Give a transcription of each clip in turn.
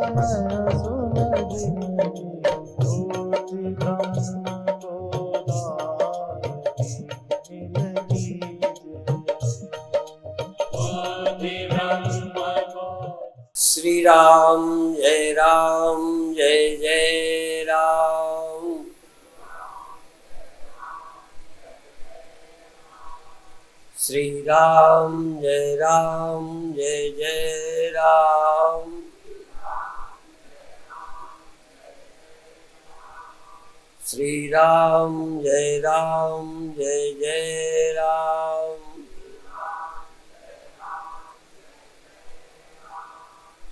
श्री राम जय जय राम। श्री राम जय जय राम। श्री राम जय जय राम।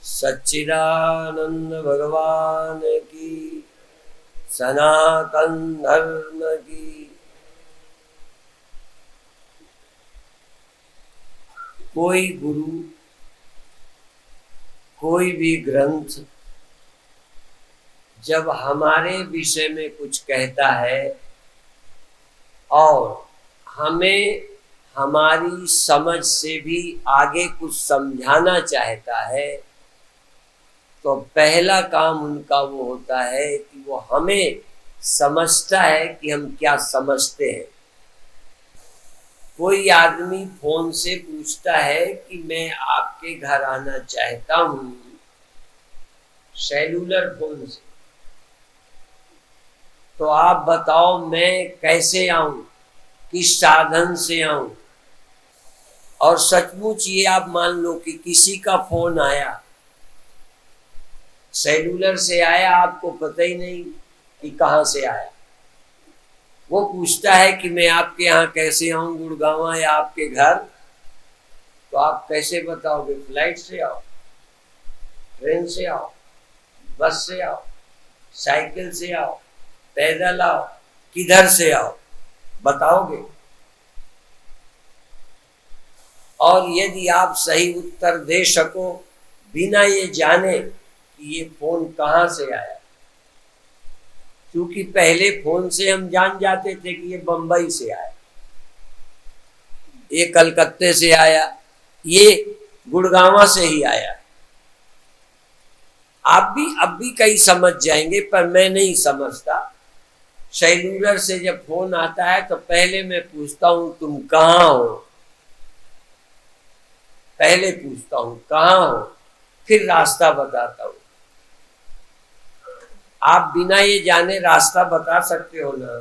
सच्चिदानंद भगवान की, सनातन धर्म की। कोई गुरु, कोई भी ग्रंथ जब हमारे विषय में कुछ कहता है और हमें हमारी समझ से भी आगे कुछ समझाना चाहता है, तो पहला काम उनका वो होता है कि वो हमें समझता है कि हम क्या समझते हैं। कोई आदमी फोन से पूछता है कि मैं आपके घर आना चाहता हूं, सेलुलर फोन से, तो आप बताओ मैं कैसे आऊं, किस साधन से आऊं। और सचमुच ये आप मान लो कि किसी का फोन आया, सेलुलर से आया, आपको पता ही नहीं कि कहाँ से आया। वो पूछता है कि मैं आपके यहाँ कैसे आऊं, गुड़गांव या आपके घर, तो आप कैसे बताओगे? फ्लाइट से आओ, ट्रेन से आओ, बस से आओ, साइकिल से आओ, पैदल आओ, किधर से आओ बताओगे? और यदि आप सही उत्तर दे सको बिना ये जाने कि ये फोन कहाँ से आया, क्योंकि पहले फोन से हम जान जाते थे कि ये बंबई से आया, ये कलकत्ते से आया, ये गुड़गांव से ही आया। आप भी अब भी कई समझ जाएंगे, पर मैं नहीं समझता। सेलुलर से जब फोन आता है तो पहले मैं पूछता हूं तुम कहाँ हो, पहले पूछता हूं कहाँ हो, फिर रास्ता बताता हूं। आप बिना ये जाने रास्ता बता सकते हो ना?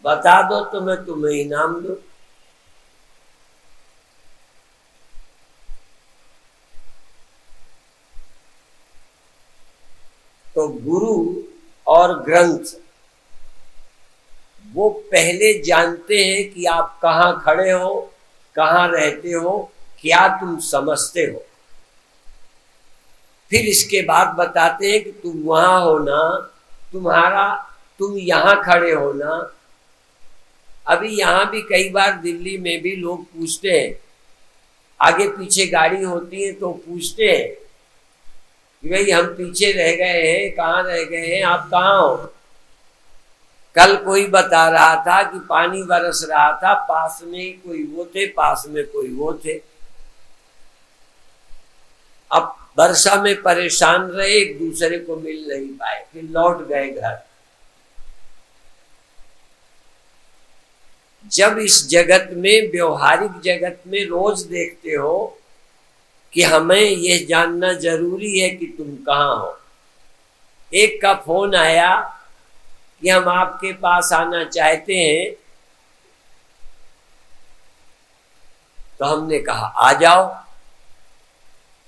बता दो तो मैं तुम्हें इनाम दूं। तो गुरु और ग्रंथ वो पहले जानते हैं कि आप कहाँ खड़े हो, कहाँ रहते हो, क्या तुम समझते हो। फिर इसके बाद बताते हैं कि तुम वहां हो ना, तुम यहां खड़े हो ना। अभी यहां भी कई बार दिल्ली में भी लोग पूछते हैं, आगे पीछे गाड़ी होती है तो पूछते हैं कि भाई हम पीछे रह गए हैं, कहाँ रह गए हैं, आप कहाँ हो? कल कोई बता रहा था कि पानी बरस रहा था, पास में ही कोई वो थे, पास में कोई वो थे। अब वर्षा में परेशान रहे, एक दूसरे को मिल नहीं पाए, फिर लौट गए घर। जब इस जगत में, व्यवहारिक जगत में रोज देखते हो कि हमें यह जानना जरूरी है कि तुम कहाँ हो। एक का फोन आया कि हम आपके पास आना चाहते हैं, तो हमने कहा आ जाओ।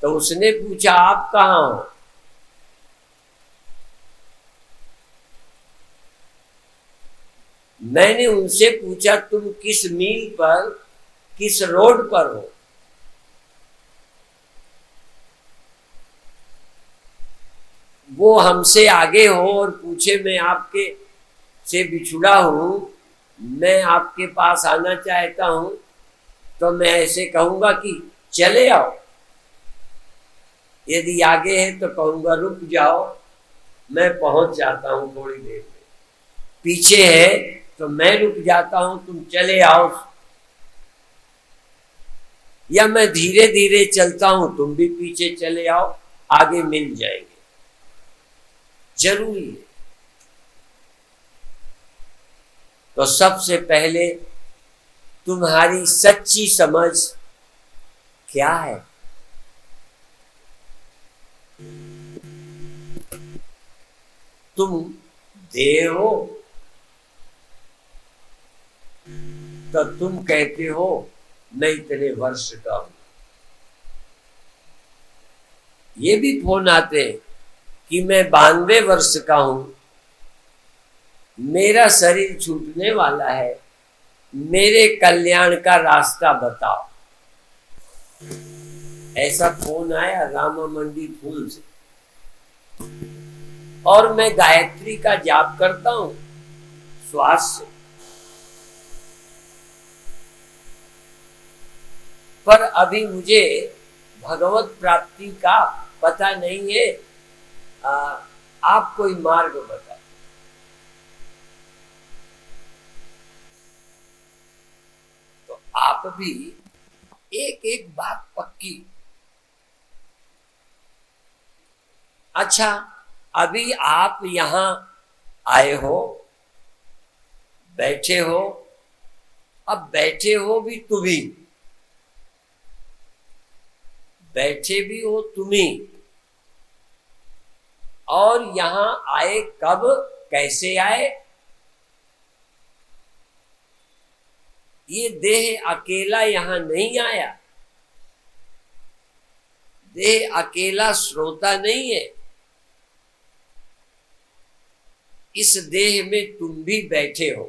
तो उसने पूछा आप कहाँ हो? मैंने उनसे पूछा तुम किस मील पर, किस रोड पर हो? वो हमसे आगे हो और पूछे मैं आपके से बिछुड़ा हूं, मैं आपके पास आना चाहता हूं, तो मैं ऐसे कहूंगा कि चले आओ। यदि आगे है तो कहूंगा रुक जाओ, मैं पहुंच जाता हूं थोड़ी देर में। पीछे है तो मैं रुक जाता हूं, तुम चले आओ। या मैं धीरे धीरे चलता हूं, तुम भी पीछे चले आओ, आगे मिल जाएंगे। जरूरी है। तो सबसे पहले तुम्हारी सच्ची समझ क्या है? तुम देह हो, तो तुम कहते हो मैं इतने वर्ष का हूं। ये भी फोन आते हैं कि मैं 92 वर्ष का हूं, मेरा शरीर छूटने वाला है, मेरे कल्याण का रास्ता बताओ। ऐसा फोन आया रामा मंडी फूल से। और मैं गायत्री का जाप करता हूं श्वास से, पर अभी मुझे भगवत प्राप्ति का पता नहीं है, आप कोई मार्ग बताओ। तो आप भी एक एक बात पक्की। अच्छा, अभी आप यहां आए हो, बैठे हो, अब बैठे हो भी तुम्ही, बैठे भी हो तुम्ही, और यहां आए कब, कैसे आए? ये देह अकेला यहां नहीं आया, देह अकेला श्रोता नहीं है। इस देह में तुम भी बैठे हो,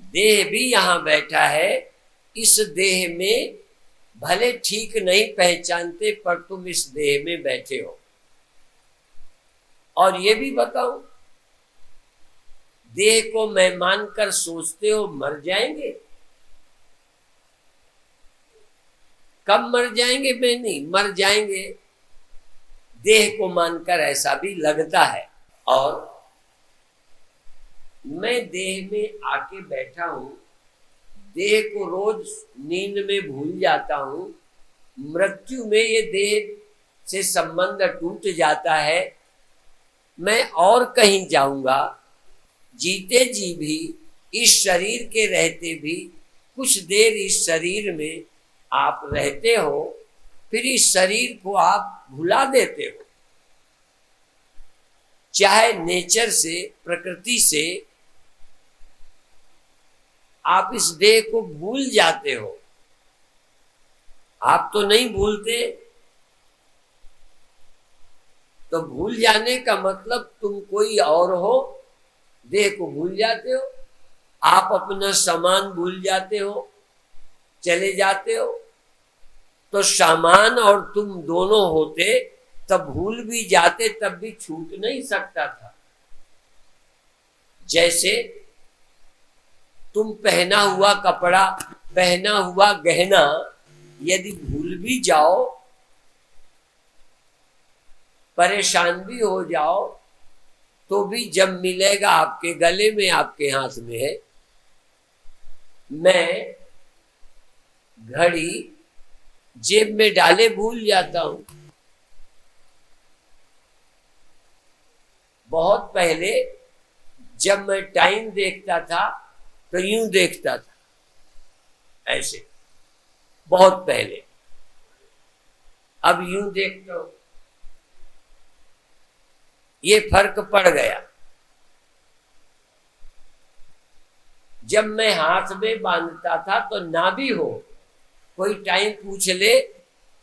देह भी यहां बैठा है। इस देह में भले ठीक नहीं पहचानते, पर तुम इस देह में बैठे हो। और ये भी बताओ, देह को मैं मानकर सोचते हो मर जाएंगे। कब मर जाएंगे? मैं नहीं, मर जाएंगे। देह को मानकर ऐसा भी लगता है। और मैं देह में आके बैठा हूं, देह को रोज नींद में भूल जाता हूं, मृत्यु में ये देह से संबंध टूट जाता है। मैं और कहीं जाऊंगा। जीते जी भी, इस शरीर के रहते भी, कुछ देर इस शरीर में आप रहते हो, फिर इस शरीर को आप भुला देते हो। चाहे नेचर से, प्रकृति से आप इस देह को भूल जाते हो। आप तो नहीं भूलते। तो भूल जाने का मतलब तुम कोई और हो, देह को भूल जाते हो। आप अपना सामान भूल जाते हो, चले जाते हो। तो सामान और तुम दोनों होते, तब भूल भी जाते, तब भी छूट नहीं सकता था। जैसे तुम पहना हुआ कपड़ा, पहना हुआ गहना यदि भूल भी जाओ, परेशान भी हो जाओ, तो भी जब मिलेगा आपके गले में, आपके हाथ में है। मैं घड़ी जेब में डाले भूल जाता हूं। बहुत पहले जब मैं टाइम देखता था तो यूं देखता था, ऐसे, बहुत पहले। अब यूं देखता हूं। ये फर्क पड़ गया। जब मैं हाथ में बांधता था तो ना भी हो, कोई टाइम पूछ ले,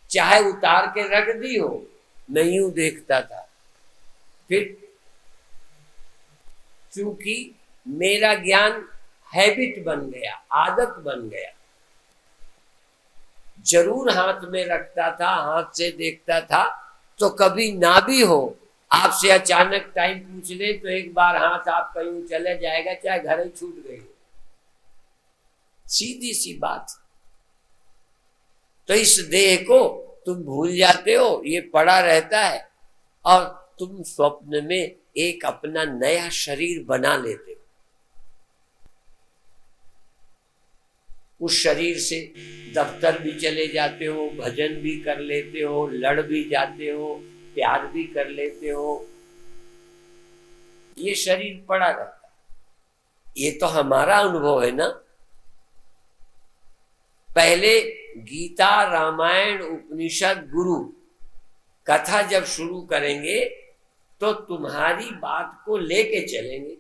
चाहे उतार के रख दी हो, मैं यूं देखता था। फिर चूंकि मेरा ज्ञान हैबिट बन गया, आदत बन गया, जरूर हाथ में रखता था, हाथ से देखता था। तो कभी ना भी हो, आपसे अचानक टाइम पूछ ले, तो एक बार हाथ आप कहीं चले जाएगा, चाहे घर ही छूट गई। सीधी सी बात। तो इस देह को तुम भूल जाते हो, ये पड़ा रहता है, और तुम स्वप्न में एक अपना नया शरीर बना लेते हो। उस शरीर से दफ्तर भी चले जाते हो, भजन भी कर लेते हो, लड़ भी जाते हो, प्यार भी कर लेते हो, ये शरीर पड़ा रहता है। ये तो हमारा अनुभव है ना। पहले गीता, रामायण, उपनिषद, गुरु कथा जब शुरू करेंगे तो तुम्हारी बात को लेके चलेंगे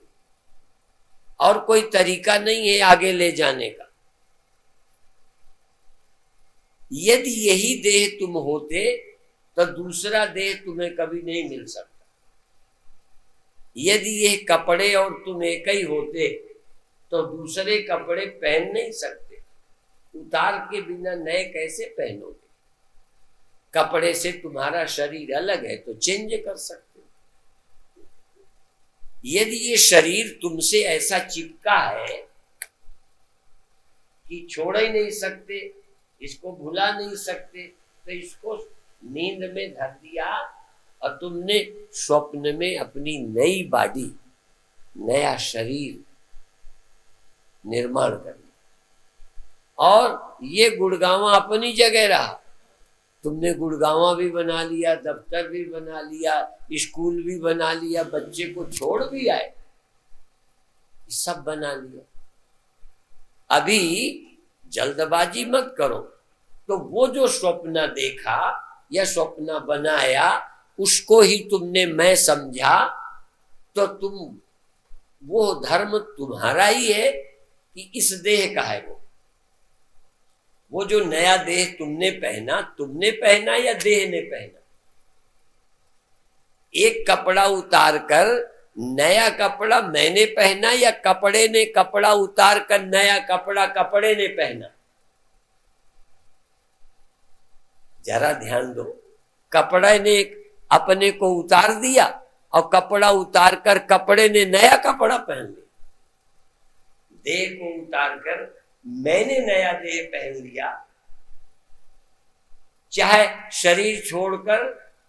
और कोई तरीका नहीं है आगे ले जाने का। यदि यही देह तुम होते तो दूसरा देह तुम्हें कभी नहीं मिल सकता। यदि ये कपड़े और तुम एक ही होते तो दूसरे कपड़े पहन नहीं सकते। उतार के बिना नए कैसे पहनोगे? कपड़े से तुम्हारा शरीर अलग है तो चेंज कर सकते हो। यदि ये शरीर तुमसे ऐसा चिपका है कि छोड़ ही नहीं सकते, इसको भुला नहीं सकते, तो इसको नींद में धर दिया और तुमने स्वप्न में अपनी नई बॉडी, नया शरीर निर्माण कर लिया और ये गुड़गांवा अपनी जगह रहा। तुमने गुड़गांवा भी बना लिया, दफ्तर भी बना लिया, स्कूल भी बना लिया, बच्चे को छोड़ भी आए, सब बना लिया। अभी जल्दबाजी मत करो। तो वो जो स्वप्न देखा या स्वप्न बनाया उसको ही तुमने मैं समझा, तो तुम वो धर्म तुम्हारा ही है कि इस देह का है? वो जो नया देह तुमने पहना या देह ने पहना? एक कपड़ा उतार कर नया कपड़ा मैंने पहना या कपड़े ने कपड़ा उतार कर नया कपड़ा कपड़े ने पहना? जरा ध्यान दो। कपड़े ने अपने को उतार दिया और कपड़ा उतार कर कपड़े ने नया कपड़ा पहन लिया। देह को उतार कर मैंने नया देह पहन लिया। चाहे शरीर छोड़कर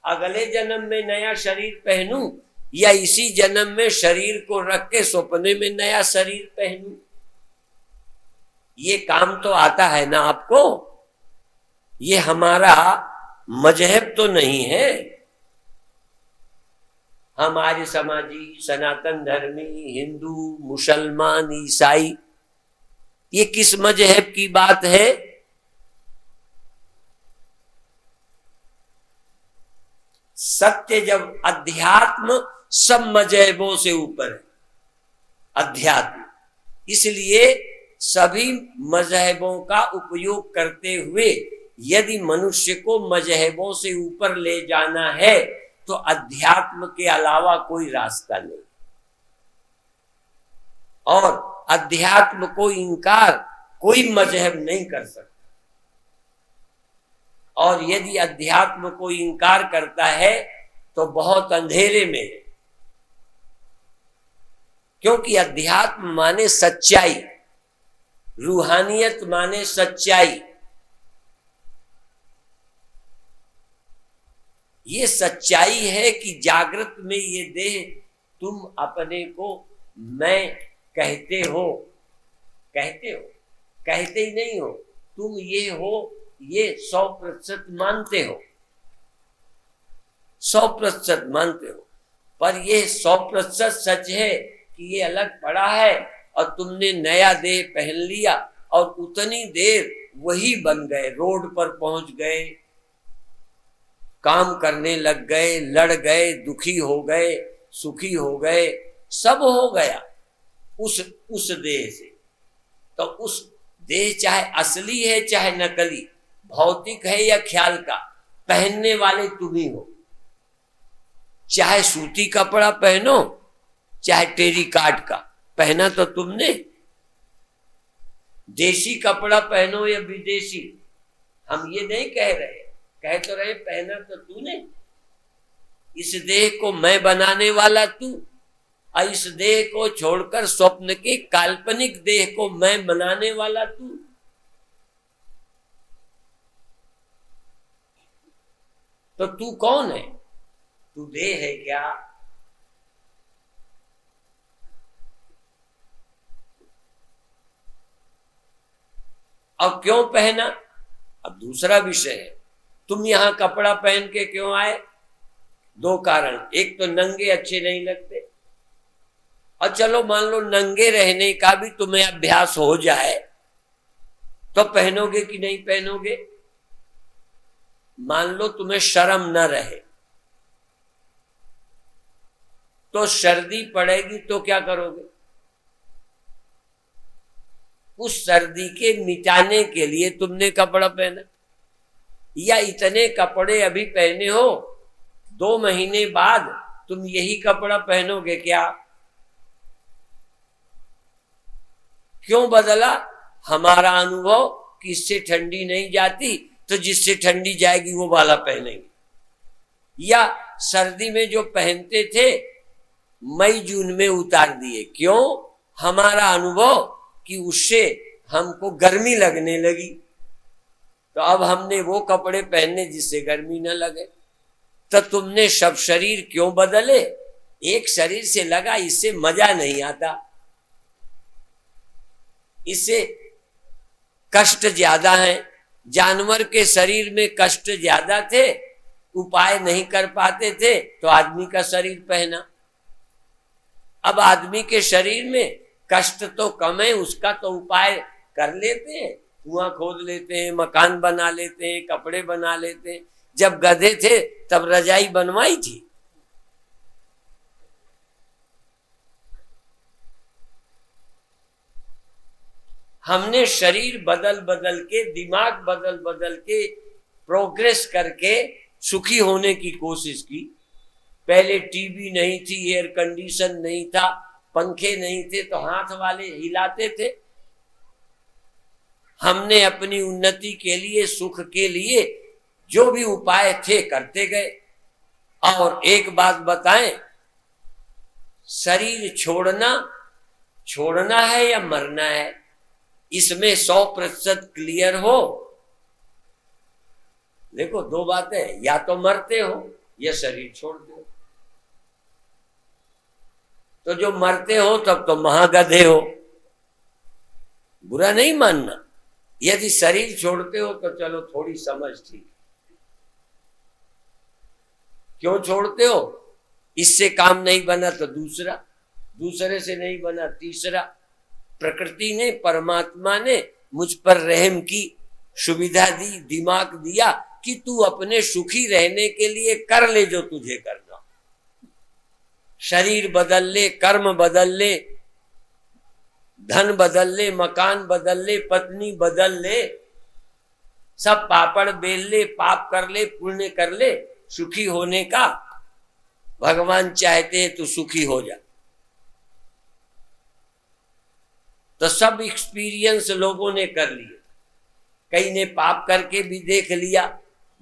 अगले जन्म में नया शरीर पहनूं या इसी जन्म में शरीर को रख के सपने में नया शरीर पहनूं, ये काम तो आता है ना आपको? ये हमारा मजहब तो नहीं है। हमारे समाजी, सनातन धर्मी, हिंदू, मुसलमान, ईसाई, ये किस मजहब की बात है? सत्य जब अध्यात्म सब मजहबों से ऊपर है, अध्यात्म। इसलिए सभी मजहबों का उपयोग करते हुए यदि मनुष्य को मजहबों से ऊपर ले जाना है तो अध्यात्म के अलावा कोई रास्ता नहीं। और अध्यात्म को इनकार कोई मजहब नहीं कर सकता। और यदि अध्यात्म को इनकार करता है तो बहुत अंधेरे में है, क्योंकि अध्यात्म माने सच्चाई, रूहानियत माने सच्चाई। ये सच्चाई है कि जागृत में ये देह तुम अपने को मैं कहते हो, कहते ही नहीं हो, तुम ये हो, ये 100% मानते हो, 100% मानते हो। पर ये 100% सच है कि ये अलग पड़ा है और तुमने नया देह पहन लिया और उतनी देर वही बन गए, रोड पर पहुंच गए, काम करने लग गए, लड़ गए, दुखी हो गए, सुखी हो गए, सब हो गया उस देह से। तो उस देह चाहे असली है चाहे नकली, भौतिक है या ख्याल का, पहनने वाले तुम ही हो। चाहे सूती कपड़ा पहनो चाहे टेरिकॉट का, पहना तो तुमने। देसी कपड़ा पहनो या विदेशी, हम ये नहीं कह रहे, कह तो रहे पहना तो तूने। इस देह को मैं बनाने वाला तू, और इस देह को छोड़कर स्वप्न के काल्पनिक देह को मैं बनाने वाला तू। तो तू कौन है? तू देह है क्या? अब क्यों पहना, अब दूसरा विषय है। तुम यहां कपड़ा पहन के क्यों आए? दो कारण, एक तो नंगे अच्छे नहीं लगते, और चलो मान लो नंगे रहने का भी तुम्हें अभ्यास हो जाए तो पहनोगे कि नहीं पहनोगे? मान लो तुम्हें शर्म न रहे तो सर्दी पड़ेगी तो क्या करोगे? उस सर्दी के मिटाने के लिए तुमने कपड़ा पहना, या इतने कपड़े अभी पहने हो, 2 महीने बाद तुम यही कपड़ा पहनोगे क्या? क्यों बदला? हमारा अनुभव कि इससे ठंडी नहीं जाती तो जिससे ठंडी जाएगी वो वाला पहनेंगे, या सर्दी में जो पहनते थे मई जून में उतार दिए। क्यों? हमारा अनुभव कि उससे हमको गर्मी लगने लगी तो अब हमने वो कपड़े पहनने जिससे गर्मी न लगे। तो तुमने सब शरीर क्यों बदले? एक शरीर से लगा इससे मजा नहीं आता, इससे कष्ट ज्यादा है। जानवर के शरीर में कष्ट ज्यादा थे, उपाय नहीं कर पाते थे तो आदमी का शरीर पहना। अब आदमी के शरीर में कष्ट तो कम है, उसका तो उपाय कर लेते हैं, कुआं खोद लेते हैं, मकान बना लेते हैं, कपड़े बना लेते हैं। जब गधे थे तब रजाई बनवाई थी। हमने शरीर बदल बदल के, दिमाग बदल बदल के, प्रोग्रेस करके सुखी होने की कोशिश की। पहले टीवी नहीं थी, एयर कंडीशन नहीं था, पंखे नहीं थे तो हाथ वाले हिलाते थे। हमने अपनी उन्नति के लिए, सुख के लिए जो भी उपाय थे करते गए। और एक बात बताएं, शरीर छोड़ना है या मरना है, इसमें 100% क्लियर हो। देखो दो बातें, या तो मरते हो या शरीर छोड़ते हो। तो जो मरते हो तब तो महागधे हो, बुरा नहीं मानना। यदि शरीर छोड़ते हो तो चलो थोड़ी समझ थी। क्यों छोड़ते हो? इससे काम नहीं बना तो दूसरा, दूसरे से नहीं बना तीसरा। प्रकृति ने, परमात्मा ने मुझ पर रहम की, सुविधा दी, दिमाग दिया कि तू अपने सुखी रहने के लिए कर ले जो तुझे करना। शरीर बदल ले, कर्म बदल ले, धन बदल ले, मकान बदल ले, पत्नी बदल ले, सब पापड़ बेल ले, पाप कर ले, पुण्य कर ले, सुखी होने का भगवान चाहते हैं तो सुखी हो जा। तो सब एक्सपीरियंस लोगों ने कर लिए। कई ने पाप करके भी देख लिया,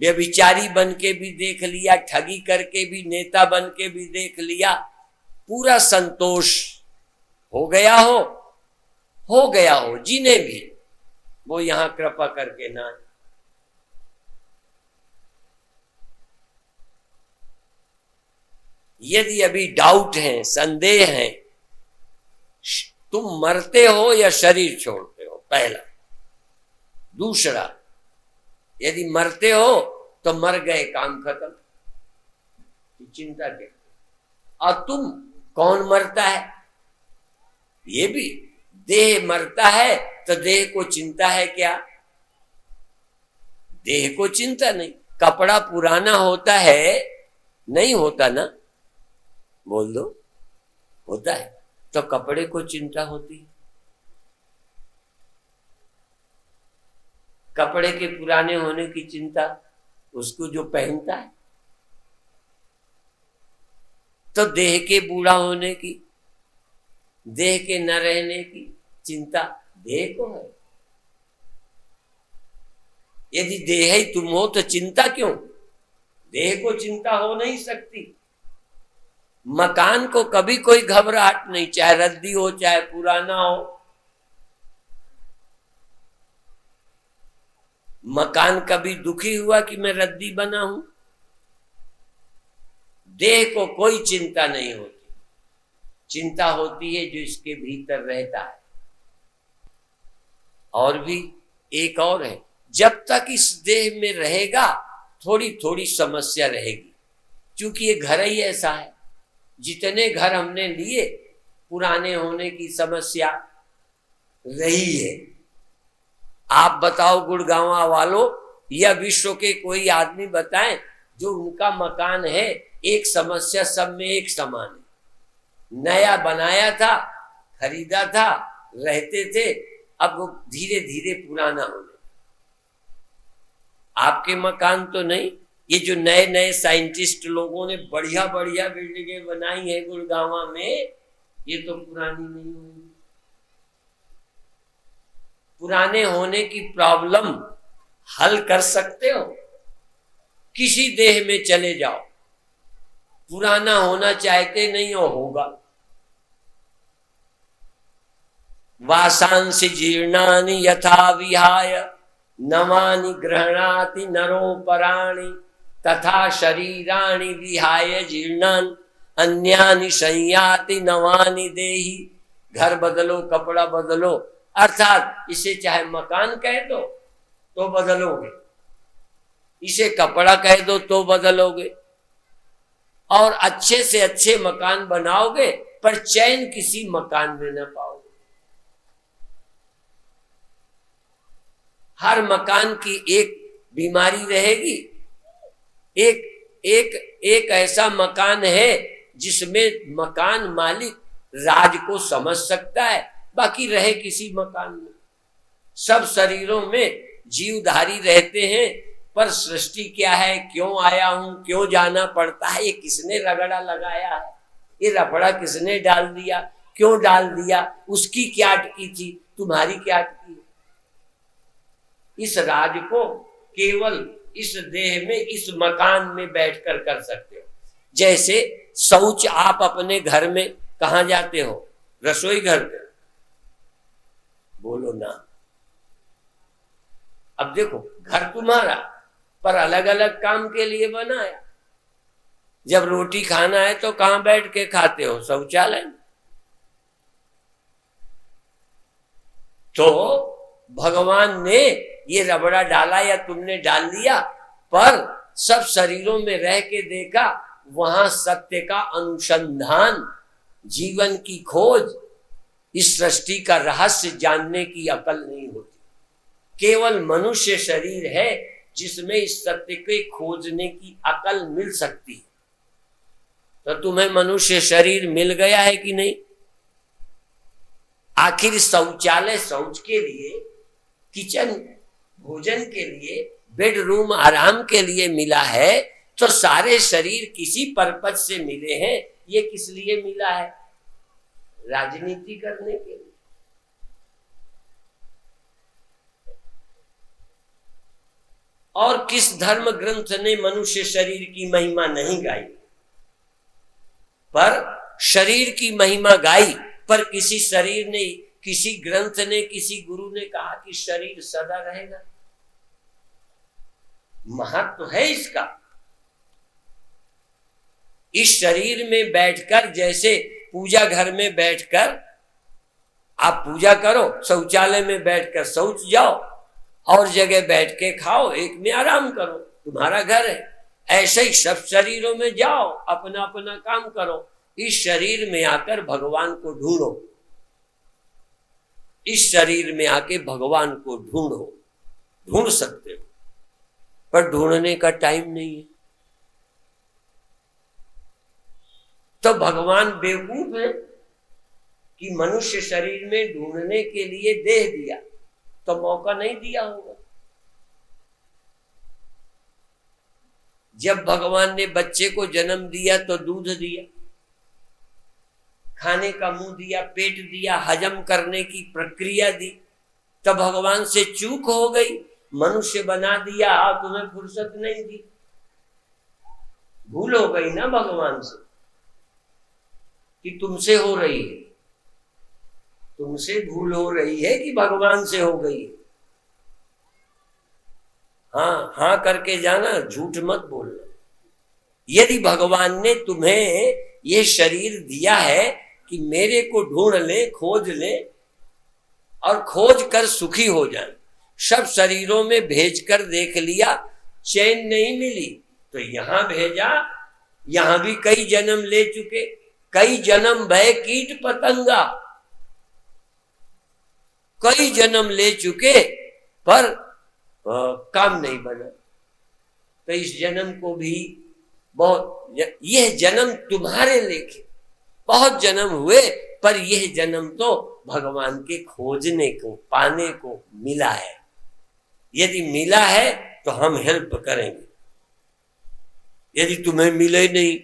व्यभिचारी बन के भी देख लिया, ठगी करके भी, नेता बन के भी देख लिया। पूरा संतोष हो गया हो जिन्हें भी, वो यहां कृपा करके ना। यदि अभी डाउट है, संदेह है, तुम मरते हो या शरीर छोड़ते हो, पहला। दूसरा, यदि मरते हो तो मर गए, काम खत्म, चिंता के। और तुम, कौन मरता है? ये भी देह मरता है तो देह को चिंता है क्या? देह को चिंता नहीं। कपड़ा पुराना होता है, नहीं होता ना? बोल दो, होता है तो कपड़े को चिंता होती है। कपड़े के पुराने होने की चिंता उसको जो पहनता है। तो देह के बूढ़ा होने की, देह के न रहने की चिंता देह को है। यदि देह ही तुम हो तो चिंता क्यों? देह को चिंता हो नहीं सकती। मकान को कभी कोई घबराहट नहीं, चाहे रद्दी हो चाहे पुराना हो। मकान कभी दुखी हुआ कि मैं रद्दी बना हूं? देह को कोई चिंता नहीं होती। चिंता होती है जो इसके भीतर रहता है। और भी एक और है, जब तक इस देह में रहेगा थोड़ी थोड़ी समस्या रहेगी, क्योंकि ये घर ही ऐसा है। जितने घर हमने लिए पुराने होने की समस्या रही है। आप बताओ गुड़गांव वालों या विश्व के कोई आदमी बताएं जो उनका मकान है, एक समस्या सब में एक समान है। नया बनाया था, खरीदा था, रहते थे, अब वो धीरे धीरे पुराना होने। आपके मकान तो नहीं, ये जो नए नए साइंटिस्ट लोगों ने बढ़िया बढ़िया बिल्डिंगें बनाई है गुड़गांव में, ये तो पुरानी नहीं हुई। पुराने होने की प्रॉब्लम हल कर सकते हो, किसी देह में चले जाओ, पुराना होना चाहते नहीं हो, होगा। वासांसि जीर्णानि यथा विहाय नवानि गृह्णाति नरोपराणि तथा शरीराणि विहाय जीर्णान् अन्यानि संयाति नवानि देहि। घर बदलो, कपड़ा बदलो, अर्थात इसे चाहे मकान कह दो तो बदलोगे, इसे कपड़ा कह दो तो बदलोगे, और अच्छे से अच्छे मकान बनाओगे पर चैन किसी मकान में न पाओगे। हर मकान की एक बीमारी रहेगी। एक एक एक ऐसा मकान है जिसमें मकान मालिक राज को समझ सकता है, बाकी रहे किसी मकान में। सब शरीरों में जीवधारी रहते हैं, पर सृष्टि क्या है, क्यों आया हूं, क्यों जाना पड़ता है, ये किसने रगड़ा लगाया है, ये रफड़ा किसने डाल दिया, क्यों डाल दिया, उसकी क्या अटकी थी, तुम्हारी क्या अटकी। इस राज को केवल इस देह में, इस मकान में बैठकर कर सकते हो। जैसे शौच आप अपने घर में कहां जाते हो, रसोई घर में, बोलो ना। अब देखो घर तुम्हारा पर अलग अलग काम के लिए बनाया। जब रोटी खाना है तो कहां बैठ के खाते हो, शौचालय में। तो भगवान ने ये रबड़ा डाला या तुमने डाल दिया, पर सब शरीरों में रह के देखा, वहां सत्य का अनुसंधान, जीवन की खोज, इस सृष्टि का रहस्य जानने की अकल नहीं होती। केवल मनुष्य शरीर है जिसमें इस सत्य के खोजने की अकल मिल सकती है। तो तुम्हें मनुष्य शरीर मिल गया है कि नहीं? आखिर शौचालय शौच के लिए, किचन भोजन के लिए, बेडरूम आराम के लिए मिला है, तो सारे शरीर किसी पर्पज से मिले हैं। ये किस लिए मिला है? राजनीति करने के लिए। और किस धर्म ग्रंथ ने मनुष्य शरीर की महिमा नहीं गाई? पर शरीर की महिमा गाई, पर किसी शरीर ने, किसी ग्रंथ ने, किसी गुरु ने कहा कि शरीर सदा रहेगा। महत्व है इसका। इस शरीर में बैठकर, जैसे पूजा घर में बैठकर आप पूजा करो, शौचालय में बैठकर शौच जाओ, और जगह बैठ के खाओ, एक में आराम करो, तुम्हारा घर है। ऐसे ही सब शरीरों में जाओ, अपना अपना काम करो। इस शरीर में आकर भगवान को ढूंढो, इस शरीर में आके भगवान को ढूंढो। ढूंढ सकते हो, पर ढूंढने का टाइम नहीं है। तो भगवान बेवकूफ है कि मनुष्य शरीर में ढूंढने के लिए देह दिया, तो मौका नहीं दिया होगा। जब भगवान ने बच्चे को जन्म दिया तो दूध दिया, खाने का मुंह दिया, पेट दिया, हजम करने की प्रक्रिया दी। तब भगवान से चूक हो गई, मनुष्य बना दिया, तुम्हें फुर्सत नहीं दी। भूल हो गई ना भगवान से कि तुमसे हो रही है, तुमसे भूल हो रही है कि भगवान से हो गई है। हाँ हाँ करके जाना, झूठ मत बोलना। यदि भगवान ने तुम्हें ये शरीर दिया है कि मेरे को ढूंढ ले, खोज ले और खोज कर सुखी हो जाए, सब शरीरों में भेजकर देख लिया, चैन नहीं मिली, तो यहां भेजा, यहां भी कई जन्म ले चुके, कई जन्म भय कीट पतंगा, कई जन्म ले चुके पर काम नहीं बना। तो इस जन्म को भी बहुत, यह जन्म तुम्हारे लेखे, बहुत जन्म हुए पर यह जन्म तो भगवान के खोजने को, पाने को मिला है। यदि मिला है तो हम हेल्प करेंगे। यदि तुम्हें मिले नहीं,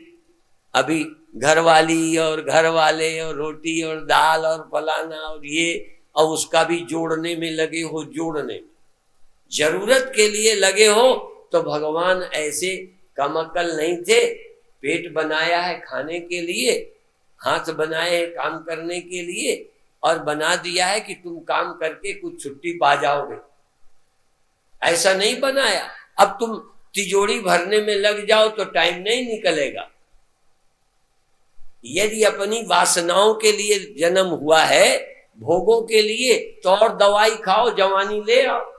अभी घरवाली और घर वाले और रोटी और दाल और फलाना और ये, और उसका भी जोड़ने में लगे हो, जोड़ने में जरूरत के लिए लगे हो, तो भगवान ऐसे कमअक्ल नहीं थे। पेट बनाया है खाने के लिए, हाथ बनाए हैं काम करने के लिए, और बना दिया है कि तुम काम करके कुछ छुट्टी पा जाओगे, ऐसा नहीं बनाया। अब तुम तिजोरी भरने में लग जाओ तो टाइम नहीं निकलेगा। यदि अपनी वासनाओं के लिए जन्म हुआ है, भोगों के लिए, तो और दवाई खाओ, जवानी ले आओ।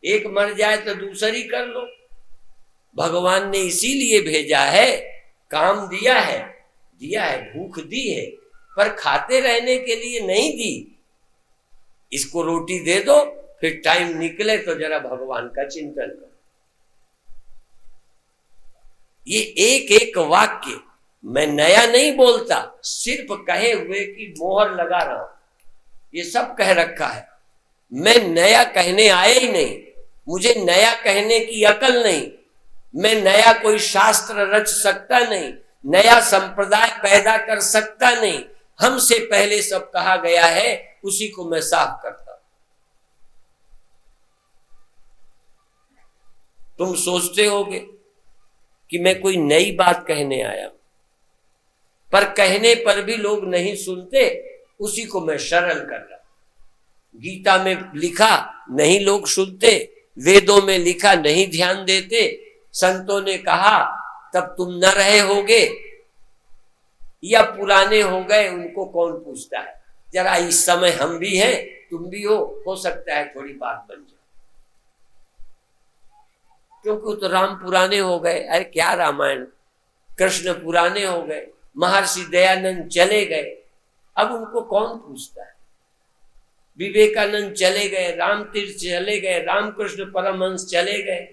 एक मर जाए तो दूसरी कर लो। भगवान ने इसीलिए भेजा है, काम दिया है, भूख दी है, पर खाते रहने के लिए नहीं दी। इसको रोटी दे दो, फिर टाइम निकले तो जरा भगवान का चिंतन करो। ये एक एक वाक्य मैं नया नहीं बोलता, सिर्फ कहे हुए की मोहर लगा रहा हूं। ये सब कह रखा है, मैं नया कहने आया ही नहीं, मुझे नया कहने की अकल नहीं, मैं नया कोई शास्त्र रच सकता नहीं, नया संप्रदाय पैदा कर सकता नहीं। हमसे पहले सब कहा गया है, उसी को मैं साफ करता हूं। तुम सोचते होगे कि मैं कोई नई बात कहने आया, पर कहने पर भी लोग नहीं सुनते, उसी को मैं सरल कर रहा हूं। गीता में लिखा नहीं लोग सुनते, वेदों में लिखा नहीं ध्यान देते, संतों ने कहा तब तुम न रहे होगे, या पुराने हो गए उनको कौन पूछता है। जरा इस समय हम भी हैं, तुम भी हो सकता है थोड़ी बात बन जाए, क्योंकि तो राम पुराने हो गए। अरे क्या रामायण, कृष्ण पुराने हो गए, महर्षि दयानंद चले गए, अब उनको कौन पूछता है। विवेकानंद चले गए, रामतीर्थ चले गए, रामकृष्ण परमहंस चले गए,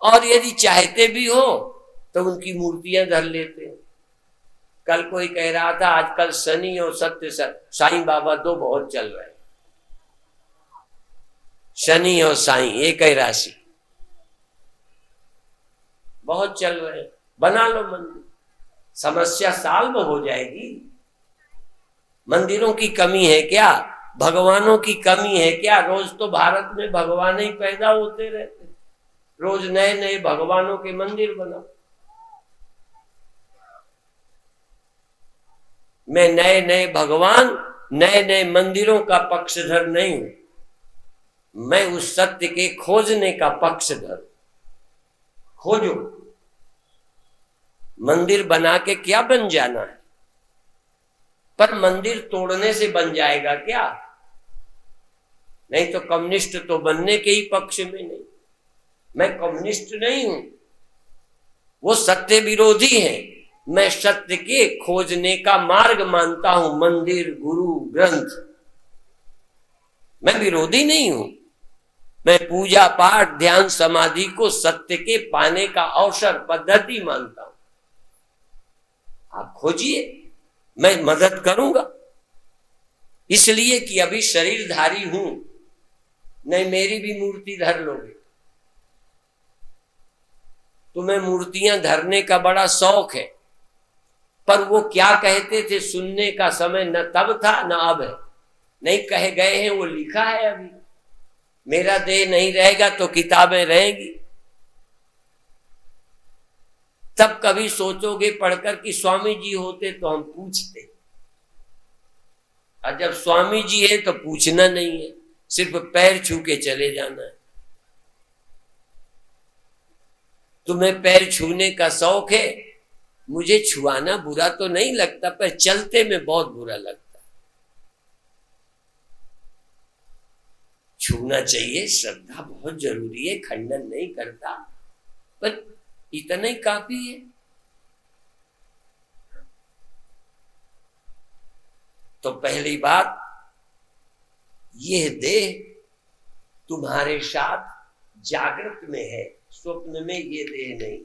और यदि चाहते भी हो तो उनकी मूर्तियां धर लेते हैं। कल कोई कह रहा था आजकल शनि और सत्य साईं बाबा दो बहुत चल रहे हैं, शनि और साईं एक ही राशि, बहुत चल रहे हैं। बना लो मंदिर, समस्या सॉल्व हो जाएगी। मंदिरों की कमी है क्या, भगवानों की कमी है क्या? रोज तो भारत में भगवान ही पैदा होते रहते, रोज नए नए भगवानों के मंदिर बनाओ। मैं नए नए भगवान, नए नए मंदिरों का पक्षधर नहीं हूं, मैं उस सत्य के खोजने का पक्षधर। खोजो, मंदिर बना के क्या बन जाना है, पर मंदिर तोड़ने से बन जाएगा क्या? नहीं तो कम्युनिस्ट तो बनने के ही पक्ष में नहीं। मैं कम्युनिस्ट नहीं हूं, वो सत्य विरोधी है। मैं सत्य के खोजने का मार्ग मानता हूं, मंदिर, गुरु, ग्रंथ। मैं विरोधी नहीं हूं, मैं पूजा पाठ ध्यान समाधि को सत्य के पाने का अवसर पद्धति मानता हूं। आप खोजिए, मैं मदद करूंगा, इसलिए कि अभी शरीरधारी हूं। नहीं मेरी भी मूर्ति धर लोगे। तुम्हें मूर्तियां धरने का बड़ा शौक है, पर वो क्या कहते थे सुनने का समय न तब था न अब है। नहीं कहे गए हैं, वो लिखा है अभी। मेरा देह नहीं रहेगा तो किताबें रहेंगी। तब कभी सोचोगे पढ़कर कि स्वामी जी होते तो हम पूछते, और जब स्वामी जी है तो पूछना नहीं है, सिर्फ पैर छू के चले जाना है। तुम्हें पैर छूने का शौक है, मुझे छुआना बुरा तो नहीं लगता, पर चलते में बहुत बुरा लगता है। छूना चाहिए, श्रद्धा बहुत जरूरी है, खंडन नहीं करता, पर इतना ही काफी है। तो पहली बात, यह देह तुम्हारे साथ जागृत में है, स्वप्न में ये देह नहीं।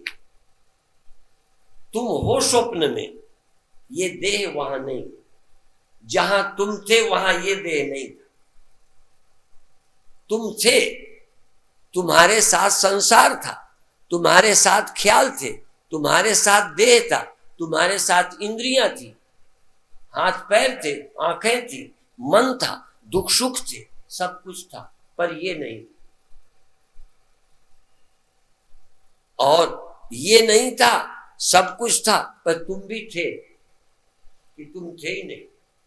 तुम हो स्वप्न में, ये देह वहां नहीं। जहां तुम थे वहां ये देह नहीं था। तुम थे, तुम्हारे साथ संसार था, तुम्हारे साथ ख्याल थे, तुम्हारे साथ देह था, तुम्हारे साथ इंद्रियां थी, हाथ पैर थे, आंखें थी, मन था, दुख सुख थे, सब कुछ था, पर ये नहीं। और ये नहीं था, सब कुछ था, पर तुम भी थे कि तुम थे ही नहीं।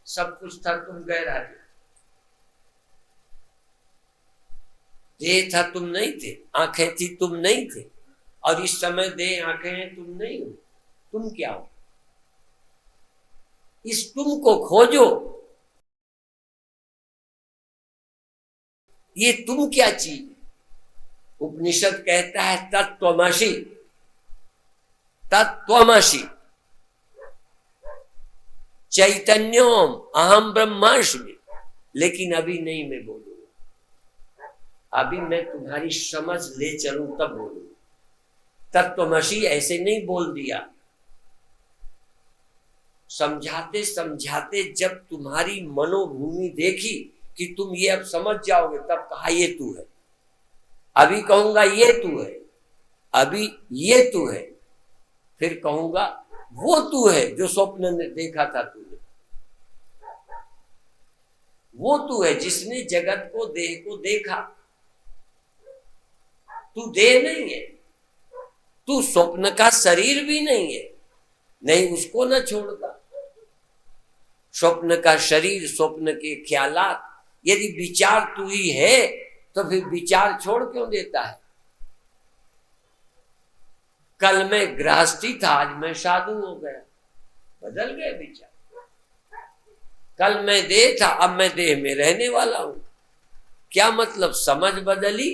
सब कुछ था, तुम गैर थे। देह था, तुम नहीं थे, आंखें थी, तुम नहीं थे, और इस समय देह आंखें हैं, तुम नहीं हो। तुम क्या हो? इस तुम को खोजो। ये तुम क्या चीज? उपनिषद कहता है तत्त्वमसि, तत्त्वमसि चैतन्यम अहम ब्रह्मास्मि। लेकिन अभी नहीं मैं बोलूंगा, अभी मैं तुम्हारी समझ ले चलूं तब बोलूंगा। तत्त्वमसि ऐसे नहीं बोल दिया, समझाते समझाते जब तुम्हारी मनोभूमि देखी कि तुम ये अब समझ जाओगे, तब कहा ये तू है। अभी कहूंगा ये तू है, अभी ये तू है, फिर कहूंगा वो तू है जो स्वप्न ने देखा था तूने। वो तू है जिसने जगत को, देह को देखा। तू देह नहीं है, तू स्वप्न का शरीर भी नहीं है, नहीं उसको न छोड़ता। स्वप्न का शरीर, स्वप्न के ख्यालात, यदि विचार तू ही है तो फिर विचार छोड़ क्यों देता है? कल मैं गृहस्थी था, आज मैं साधु हो गया, बदल गए विचार। कल मैं देह था, अब मैं देह में रहने वाला हूं। क्या मतलब? समझ बदली।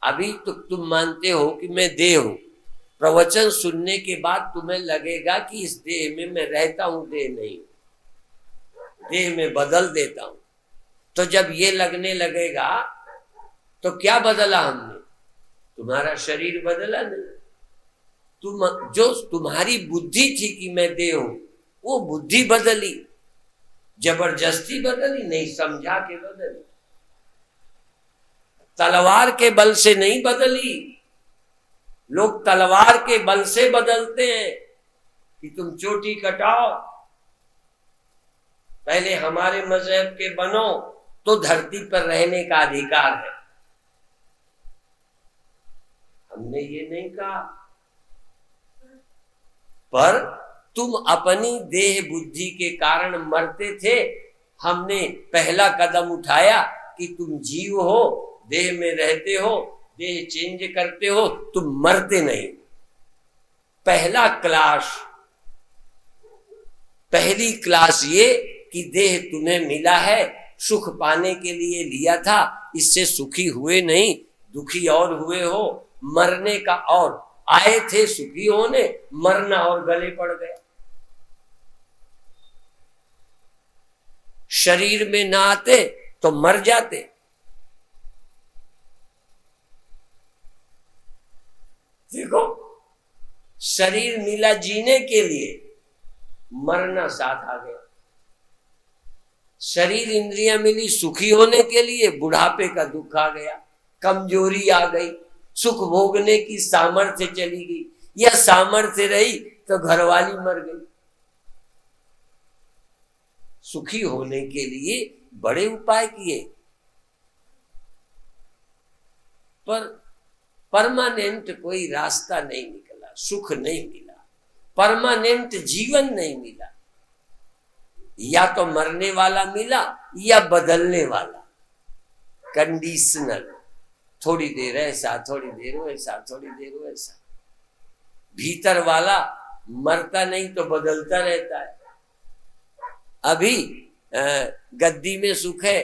अभी तो तुम मानते हो कि मैं देह हूं, प्रवचन सुनने के बाद तुम्हें लगेगा कि इस देह में मैं रहता हूं, देह नहीं, देह में बदल देता हूं। तो जब ये लगने लगेगा तो क्या बदला हमने? तुम्हारा शरीर बदला नहीं। तुम जो तुम्हारी बुद्धि थी कि मैं देह हूं, वो बुद्धि बदली, जबरदस्ती बदली नहीं, समझा के बदली। तलवार के बल से नहीं बदली। लोग तलवार के बल से बदलते हैं कि तुम चोटी कटाओ, पहले हमारे मजहब के बनो तो धरती पर रहने का अधिकार है। हमने ये नहीं कहा, पर तुम अपनी देह बुद्धि के कारण मरते थे। हमने पहला कदम उठाया कि तुम जीव हो, देह में रहते हो, देह चेंज करते हो, तुम मरते नहीं। पहला क्लास, पहली क्लास ये कि देह तुम्हें मिला है, सुख पाने के लिए लिया था, इससे सुखी हुए नहीं, दुखी और हुए हो। मरने का, और आए थे सुखी होने, मरना और गले पड़ गए। शरीर में ना आते तो मर जाते। देखो, शरीर मिला जीने के लिए, मरना साथ आ गया। शरीर इंद्रियां मिली सुखी होने के लिए, बुढ़ापे का दुख आ गया, कमजोरी आ गई, सुख भोगने की सामर्थ्य चली गई, या सामर्थ्य रही तो घरवाली मर गई। सुखी होने के लिए बड़े उपाय किए, पर परमानेंट कोई रास्ता नहीं निकला, सुख नहीं मिला, परमानेंट जीवन नहीं मिला। या तो मरने वाला मिला या बदलने वाला, कंडीशनल, थोड़ी देर ऐसा, थोड़ी देर वैसा, थोड़ी देर वैसा। भीतर वाला मरता नहीं तो बदलता रहता है। अभी गद्दी में सुख है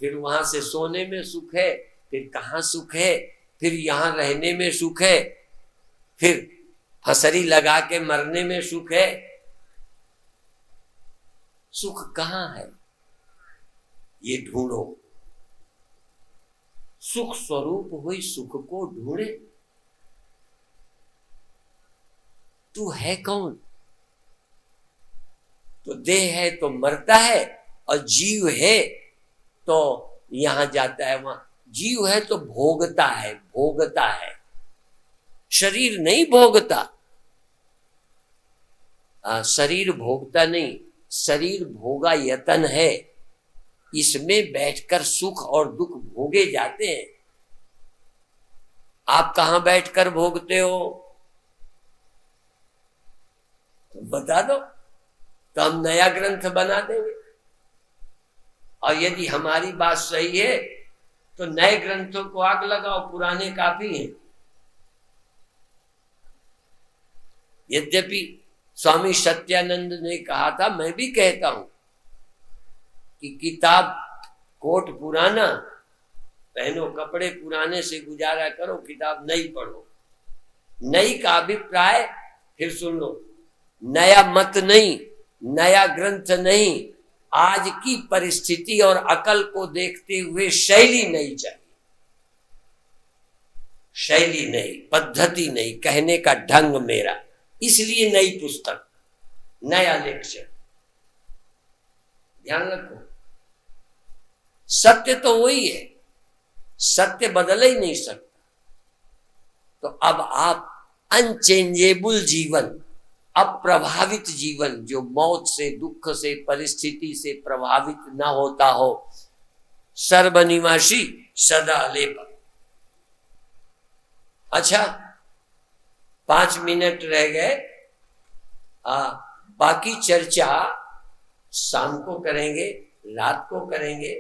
फिर वहां से सोने में सुख है, फिर कहाँ सुख है, फिर यहाँ रहने में सुख है, फिर फसरी लगा के मरने में सुख है। सुख कहाँ है ये ढूंढो। सुख स्वरूप हुई सुख को ढूंढे। तू है कौन? तो देह है तो मरता है, और जीव है तो यहां जाता है वहां। जीव है तो भोगता है, भोगता है, शरीर नहीं भोगता। शरीर भोगता नहीं, शरीर भोगा यतन है। इसमें बैठकर सुख और दुख भोगे जाते हैं। आप कहां बैठकर भोगते हो तो बता दो, तो हम नया ग्रंथ बना देंगे। और यदि हमारी बात सही है तो नए ग्रंथों को आग लगाओ, पुराने काफी हैं। यद्यपि स्वामी सत्यानंद ने कहा था, मैं भी कहता हूं कि किताब कोट पुराना पहनो, कपड़े पुराने से गुजारा करो, किताब नई पढ़ो। नई का अभिप्राय फिर सुन लो, नया मत नहीं, नया ग्रंथ नहीं, आज की परिस्थिति और अकल को देखते हुए शैली नहीं चाहिए। शैली नहीं, पद्धति नहीं, कहने का ढंग मेरा, इसलिए नई पुस्तक, नया लेक्चर। ध्यान रखो, सत्य तो वही है, सत्य बदल ही नहीं सकता। तो अब आप अनचेंजेबल जीवन, अप्रभावित जीवन, जो मौत से, दुख से, परिस्थिति से प्रभावित ना होता हो, सर्वनिवासी सदा लेपा। अच्छा, 5 मिनट रह गए। बाकी चर्चा शाम को करेंगे, रात को करेंगे।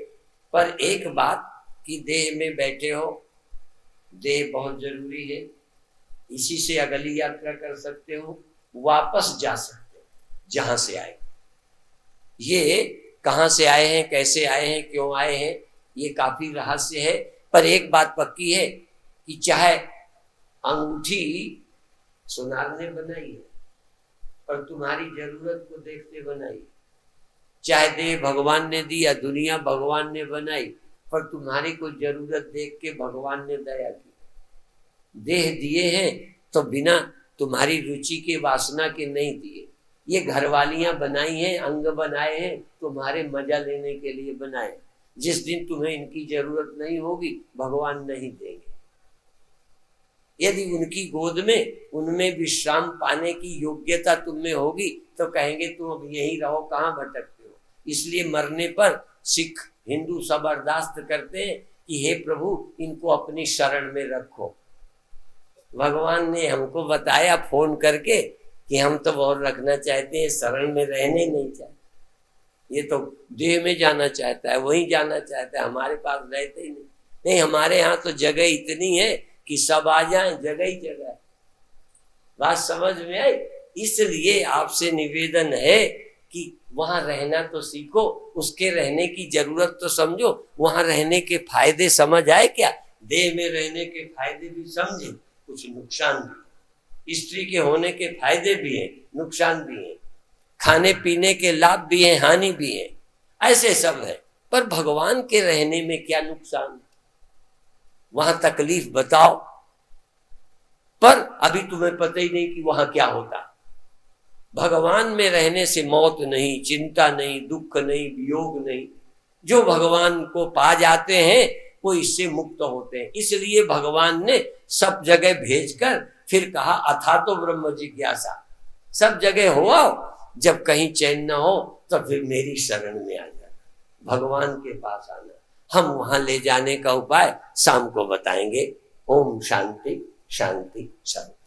पर एक बात कि देह में बैठे हो, देह बहुत जरूरी है। इसी से अगली यात्रा कर सकते हो, वापस जा सकते हो जहां से आए। ये कहां से आए हैं, कैसे आए हैं, क्यों आए हैं, ये काफी रहस्य है। पर एक बात पक्की है कि चाहे अंगूठी सुनार ने बनाई है, पर तुम्हारी जरूरत को देखते बनाई। चाहे देह भगवान ने दी या दुनिया भगवान ने बनाई, पर तुम्हारी कोई जरूरत देख के भगवान ने दया की। देह दिए हैं तो बिना तुम्हारी रुचि के, वासना के नहीं दिए। ये घरवालियां बनाई हैं, अंग बनाए हैं, तुम्हारे मजा लेने के लिए बनाए। जिस दिन तुम्हें इनकी जरूरत नहीं होगी, भगवान नहीं देंगे। यदि उनकी गोद में, उनमें विश्राम पाने की योग्यता तुम में होगी तो कहेंगे तुम अब यहीं रहो, कहाँ भटकते हो। इसलिए मरने पर सिख हिंदू सब अरदास करते हैं कि हे प्रभु, इनको अपनी शरण में रखो। भगवान ने हमको बताया फोन करके कि हम तो बहुत रखना चाहते हैं, शरण में रहने नहीं चाहते। ये तो देह में जाना चाहता है, वहीं जाना चाहता है, हमारे पास रहते ही नहीं। हमारे यहाँ तो जगह इतनी है कि सब आ जाएं, जगह ही जगह है। बात समझ में आई? इसलिए आपसे निवेदन है कि वहां रहना तो सीखो, उसके रहने की जरूरत तो समझो, वहां रहने के फायदे समझ आए क्या? देह में रहने के फायदे भी समझे, कुछ नुकसान भी। स्त्री के होने के फायदे भी हैं, नुकसान भी हैं, खाने पीने के लाभ भी हैं, हानि भी है, ऐसे सब है। पर भगवान के रहने में क्या नुकसान? वहां तकलीफ बताओ, पर अभी तुम्हें पता ही नहीं कि वहां क्या होता। भगवान में रहने से मौत नहीं, चिंता नहीं, दुख नहीं, वियोग नहीं। जो भगवान को पा जाते हैं वो इससे मुक्त होते हैं। इसलिए भगवान ने सब जगह भेजकर फिर कहा अथा तो ब्रह्म जिज्ञासा। सब जगह हो आओ, जब कहीं चैन न हो तो फिर मेरी शरण में आ जाना, भगवान के पास आना। हम वहां ले जाने का उपाय शाम को बताएंगे। ओम शांति शांति शांति।